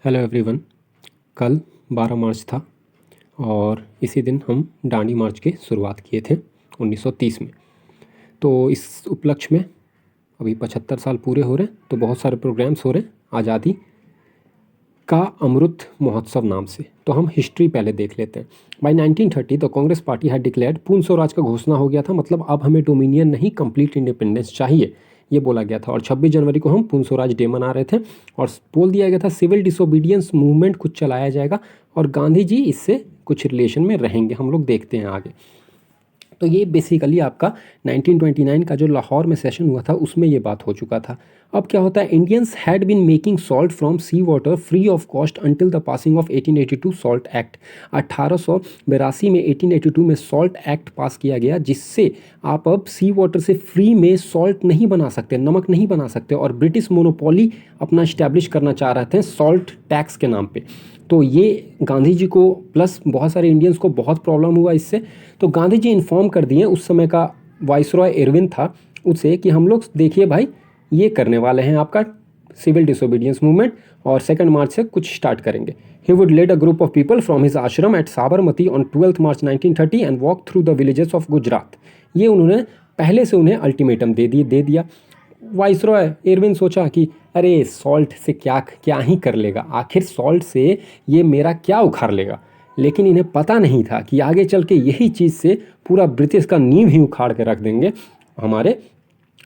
Hello everyone. कल 12 मार्च था और इसी दिन हम दांडी मार्च की शुरुआत किए थे 1930 में। तो इस उपलक्ष्य में अभी 75 साल पूरे हो रहे हैं, तो बहुत सारे प्रोग्राम्स हो रहे हैं आज़ादी का अमृत महोत्सव नाम से। तो हम हिस्ट्री पहले देख लेते हैं। By 1930 the Congress party had declared, Purna Swaraj का घोषणा हो गया था, मतलब अब हमें डोमिनियन नहीं कंप्लीट इंडिपेंडेंस चाहिए, ये बोला गया था। और 26 जनवरी को हम पूर्ण स्वराज डे मना रहे थे और बोल दिया गया था सिविल डिसोबीडियंस मूवमेंट कुछ चलाया जाएगा और गांधी जी इससे कुछ रिलेशन में रहेंगे, हम लोग देखते हैं आगे। तो ये बेसिकली आपका 1929 का जो लाहौर में सेशन हुआ था उसमें ये बात हो चुका था। अब क्या होता है, Indians had been making salt from sea water free of cost until the passing of 1882 salt act. 1882 में 1882 में सॉल्ट एक्ट पास किया गया, जिससे आप अब सी वाटर से फ्री में सॉल्ट नहीं बना सकते, नमक नहीं बना सकते, और ब्रिटिश मोनोपोली अपना इस्टेब्लिश करना चाह रहे थे सॉल्ट टैक्स के नाम पे। तो ये गांधी जी को प्लस बहुत सारे इंडियंस को बहुत प्रॉब्लम हुआ इससे। तो गांधी जी इन्फॉर्म कर दिए, उस समय का वाइसरॉय इरविन था, उससे कि हम लोग देखिए भाई ये करने वाले हैं आपका सिविल डिसोबीडियंस मूवमेंट और 2 मार्च से कुछ स्टार्ट करेंगे। He would led a group of people from his ashram at Sabarmati on 12 March 1930 and walk through the villages of Gujarat. ये उन्होंने पहले से उन्हें अल्टीमेटम दे दिया। वाइसरॉय इरविन सोचा कि अरे सॉल्ट से क्या ही कर लेगा, आखिर सॉल्ट से ये मेरा क्या उखाड़ लेगा। लेकिन इन्हें पता नहीं था कि आगे चल के यही चीज़ से पूरा ब्रिटिश का नींव ही उखाड़ के रख देंगे हमारे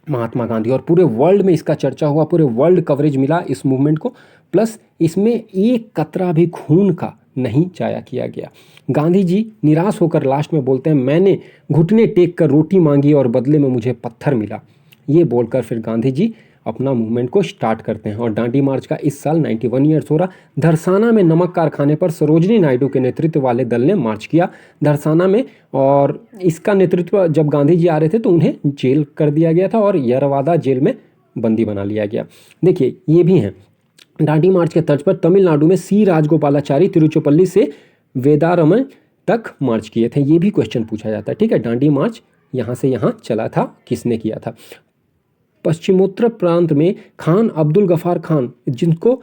महात्मा गांधी। और पूरे वर्ल्ड में इसका चर्चा हुआ, पूरे वर्ल्ड कवरेज मिला इस मूवमेंट को, प्लस इसमें एक कतरा भी खून का नहीं जाया किया गया। गांधी जी निराश होकर लास्ट में बोलते हैं, मैंने घुटने टेक कर रोटी मांगी और बदले में मुझे पत्थर मिला। ये बोलकर फिर गांधी जी अपना मूवमेंट को स्टार्ट करते हैं और दांडी मार्च का इस साल 91 ईयर्स हो रहा। धरसाना में नमक कारखाने पर सरोजनी नायडू के नेतृत्व वाले दल ने मार्च किया धरसाना में, और इसका नेतृत्व जब गांधी जी आ रहे थे तो उन्हें जेल कर दिया गया था और यरवादा जेल में बंदी बना लिया गया। देखिए ये भी हैं, दांडी मार्च के तर्ज पर तमिलनाडु में सी राजगोपालाचारी तिरुचिरापल्ली से वेदारमन तक मार्च किए थे। ये भी क्वेश्चन पूछा जाता है, ठीक है। दांडी मार्च यहाँ से यहाँ चला था, किसने किया था। पश्चिमोत्तर प्रांत में खान अब्दुल गफार खान, जिनको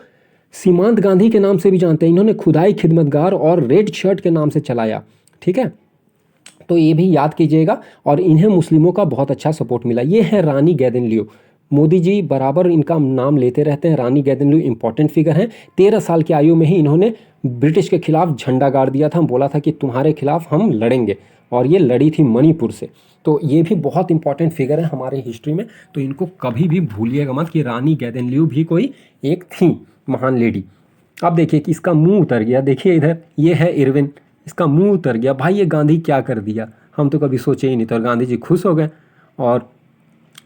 सीमांत गांधी के नाम से भी जानते हैं, इन्होंने खुदाई खिदमतगार और रेड शर्ट के नाम से चलाया, ठीक है। तो ये भी याद कीजिएगा, और इन्हें मुस्लिमों का बहुत अच्छा सपोर्ट मिला। ये है रानी गैदनलियो, मोदी जी बराबर इनका नाम लेते रहते हैं। रानी गैदनलियो इंपॉर्टेंट फिगर हैं। 13 साल की आयु में ही इन्होंने ब्रिटिश के खिलाफ झंडा गाड़ दिया था, बोला था कि तुम्हारे खिलाफ हम लड़ेंगे, और ये लड़ी थी मणिपुर से। तो ये भी बहुत इंपॉर्टेंट फिगर है हमारे हिस्ट्री में, तो इनको कभी भी भूलिएगा मत कि रानी गैदनलियो भी कोई एक थी महान लेडी। अब देखिए कि इसका मुंह उतर गया, देखिए इधर ये है इरविन, इसका मुंह उतर गया। भाई ये गांधी क्या कर दिया, हम तो कभी सोचे ही नहीं। तो गांधी जी खुश हो गए, और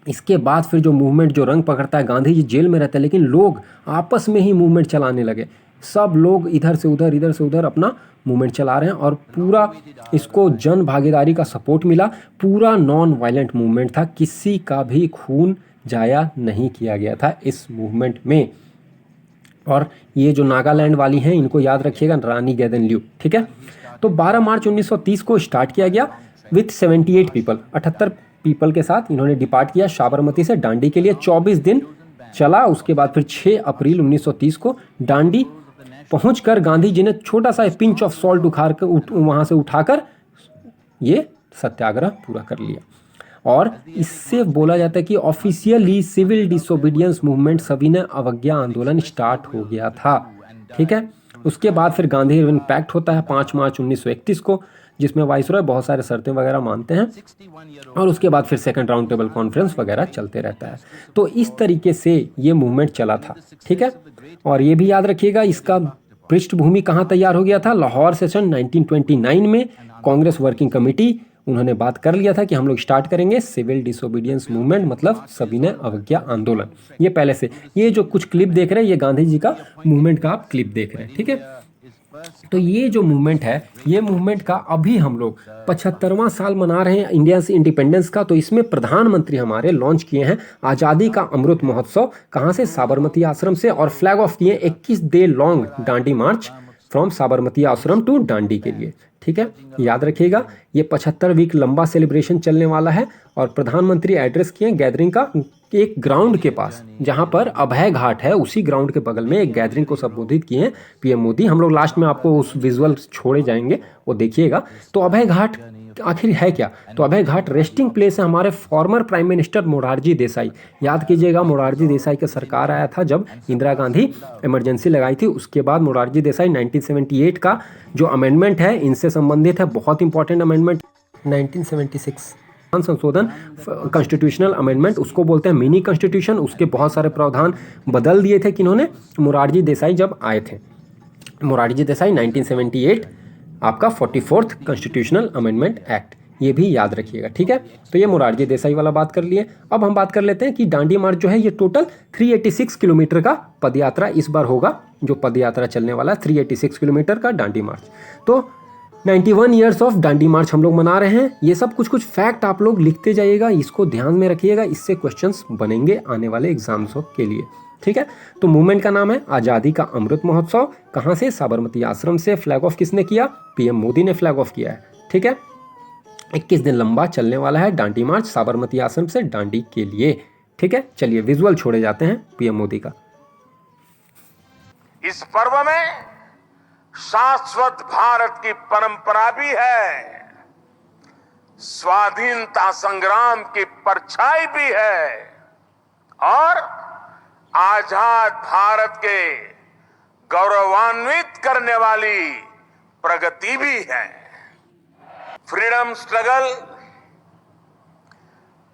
इसके बाद फिर जो मूवमेंट जो रंग पकड़ता है, गांधी जी जेल में रहते हैं लेकिन लोग आपस में ही मूवमेंट चलाने लगे। सब लोग इधर से उधर अपना मूवमेंट चला रहे हैं, और पूरा इसको जन भागीदारी का सपोर्ट मिला। पूरा नॉन वायलेंट मूवमेंट था, किसी का भी खून जाया नहीं किया गया था इस मूवमेंट में। और ये जो नागालैंड वाली हैं इनको याद रखिएगा, रानी गैदनलियो, ठीक है। तो 12 मार्च 1930 को स्टार्ट किया गया विथ 78 पीपल, 78 पीपल के साथ इन्होंने डिपार्ट किया साबरमती से दांडी के लिए। 24 दिन चला, उसके बाद फिर 6 अप्रैल 1930 को दांडी पहुंचकर गांधी जी ने छोटा सा पिंच ऑफ सॉल्ट वहां से उठाकर ये सत्याग्रह पूरा कर लिया। और इससे बोला जाता है कि ऑफिशियली सिविल डिसोबीडियंस मूवमेंट सविनय अवज्ञा आंदोलन स्टार्ट हो गया था, ठीक है। उसके बाद फिर गांधी इरविन पैक्ट होता है 5 मार्च 1931 को, जिसमें वाइसरॉय बहुत सारे शर्तें वगैरह मानते हैं, और उसके बाद फिर सेकंड राउंड टेबल कॉन्फ्रेंस वगैरह चलते रहता है। तो इस तरीके से ये मूवमेंट चला था, ठीक है। और ये भी याद रखिएगा, इसका पृष्ठभूमि कहाँ तैयार हो गया था, लाहौर सेशन 1929 में। कांग्रेस वर्किंग कमेटी उन्होंने बात कर लिया था कि हम लोग स्टार्ट करेंगे सिविल डिसोबीडियंस मूवमेंट, मतलब सविनय अवज्ञा आंदोलन। ये पहले से, ये जो कुछ क्लिप देख रहे हैं ये गांधी जी का मूवमेंट का आप क्लिप देख रहे हैं, ठीक है। तो ये जो मूवमेंट है, ये मूवमेंट का अभी हम लोग 75वां साल मना रहे हैं इंडिया से इंडिपेंडेंस का। तो इसमें प्रधानमंत्री हमारे लॉन्च किए हैं आज़ादी का अमृत महोत्सव, कहाँ से, साबरमती आश्रम से, और फ्लैग ऑफ किए 21 day long Dandi March from Sabarmati आश्रम टू दांडी के लिए, ठीक है, याद रखिएगा ये 75 वीक लंबा सेलिब्रेशन चलने वाला है और प्रधानमंत्री एड्रेस किए गैदरिंग का एक ग्राउंड के पास, जहां पर अभय घाट है, उसी ग्राउंड के बगल में एक गैदरिंग को संबोधित किए हैं पीएम मोदी। हम लोग लास्ट में आपको उस विजुअल छोड़े जाएंगे, वो देखिएगा। तो अभय घाट आखिर है क्या? तो अभय घाट रेस्टिंग प्लेस है हमारे former prime minister Morarji Desai. याद कीजिएगा, मोरारजी देसाई का सरकार आया था जब इंदिरा गांधी इमरजेंसी लगाई थी, उसके बाद मोरारजी देसाई 1978 का जो अमेंडमेंट है इनसे संबंधित है, बहुत इंपॉर्टेंट अमेंडमेंट 1976 संशोधन, कॉन्स्टिट्यूशनल अमेंडमेंट उसको बोलते हैं, मिनी कॉन्स्टिट्यूशन। उसके बहुत सारे प्रावधान बदल दिए थे किन्होंने? मोरारजी देसाई जब आए थे। मोरारजी देसाई 1978 आपका 44th कॉन्स्टिट्यूशनल अमेंडमेंट एक्ट, ये भी याद रखिएगा, ठीक है। तो ये मोरारजी देसाई वाला बात कर लिए। अब हम बात कर लेते हैं कि दांडी मार्च जो है ये टोटल 386 किलोमीटर का पदयात्रा इस बार होगा। जो पदयात्रा चलने वाला है 386 किलोमीटर का दांडी मार्च। तो 91 ईयर्स ऑफ दांडी मार्च हम लोग मना रहे हैं। ये सब कुछ कुछ फैक्ट आप लोग लिखते जाइएगा, इसको ध्यान में रखिएगा, इससे क्वेश्चंस बनेंगे आने वाले एग्जाम्स के लिए, ठीक है। तो मूवमेंट का नाम है आज़ादी का अमृत महोत्सव। कहाँ से? साबरमती आश्रम से। फ्लैग ऑफ किसने किया? पीएम मोदी ने फ्लैग ऑफ किया है, ठीक है। 21 दिन लंबा चलने वाला है दांडी मार्च साबरमती आश्रम से दांडी के लिए, ठीक है। चलिए विजुअल छोड़े जाते हैं पीएम मोदी का। इस पर्व में शाश्वत भारत की परंपरा भी है, स्वाधीनता संग्राम की परछाई भी है और आजाद भारत के गौरवान्वित करने वाली प्रगति भी है। Freedom struggle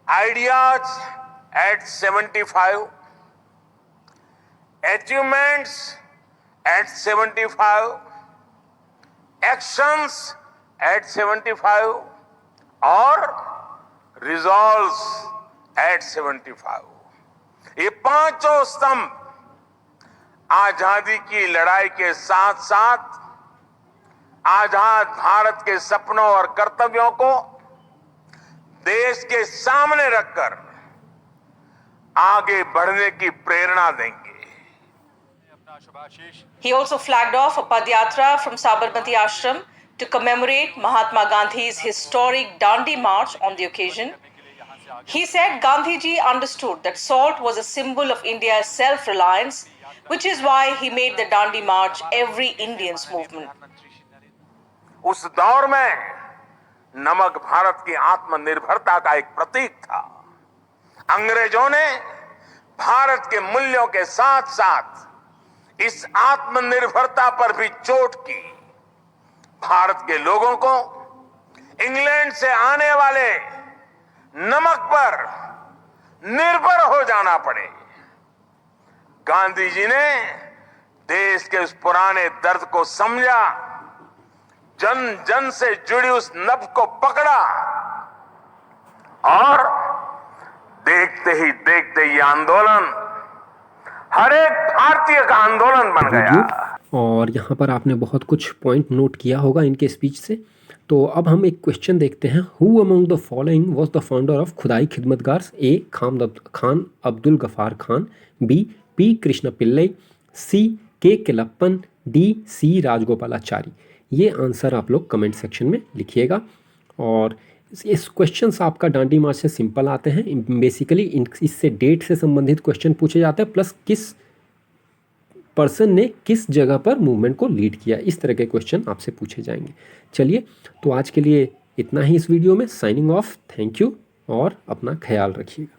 ideas eight 75, achievements at 75, actions at 75 और resolves at 75। ये पांचों स्तंभ आजादी की लड़ाई के साथ साथ आजाद भारत के सपनों और कर्तव्यों को देश के सामने रखकर आगे बढ़ने की प्रेरणा देंगे। He also flagged off a Padyatra from Sabarmati Ashram to commemorate Mahatma Gandhi's historic Dandi March on the occasion. He said Gandhiji understood that salt was a symbol of India's self-reliance, which is why he made the Dandi March every Indian's movement. उस दौर में नमक भारत की आत्मनिर्भरता का एक प्रतीक था। अंग्रेजों ने भारत के मूल्यों के साथ साथ इस आत्मनिर्भरता पर भी चोट की। भारत के लोगों को इंग्लैंड से आने वाले नमक पर निर्भर हो जाना पड़े। गांधी जी ने देश के उस पुराने दर्द को समझा, जन जन से जुड़ी उस नब्ज को पकड़ा और देखते ही देखते ये आंदोलन हर एक भारतीय का आंदोलन बन गया। और यहाँ पर आपने बहुत कुछ पॉइंट नोट किया होगा इनके स्पीच से। तो अब हम एक क्वेश्चन देखते हैं। Who among the following was the founder of खुदाई खिदमतगार्स? ए खान अब्दुल गफार खान, बी पी कृष्ण पिल्लई, सी के किलप्पन, डी सी राजगोपालाचारी। ये आंसर आप लोग कमेंट सेक्शन में लिखिएगा। और इस क्वेश्चंस आपका दांडी मार्च से सिंपल आते हैं। बेसिकली इससे डेट से संबंधित क्वेश्चन पूछे जाते हैं, प्लस किस पर्सन ने किस जगह पर मूवमेंट को लीड किया, इस तरह के क्वेश्चन आपसे पूछे जाएंगे। चलिए, तो आज के लिए इतना ही इस वीडियो में। साइनिंग ऑफ, थैंक यू और अपना ख्याल रखिएगा।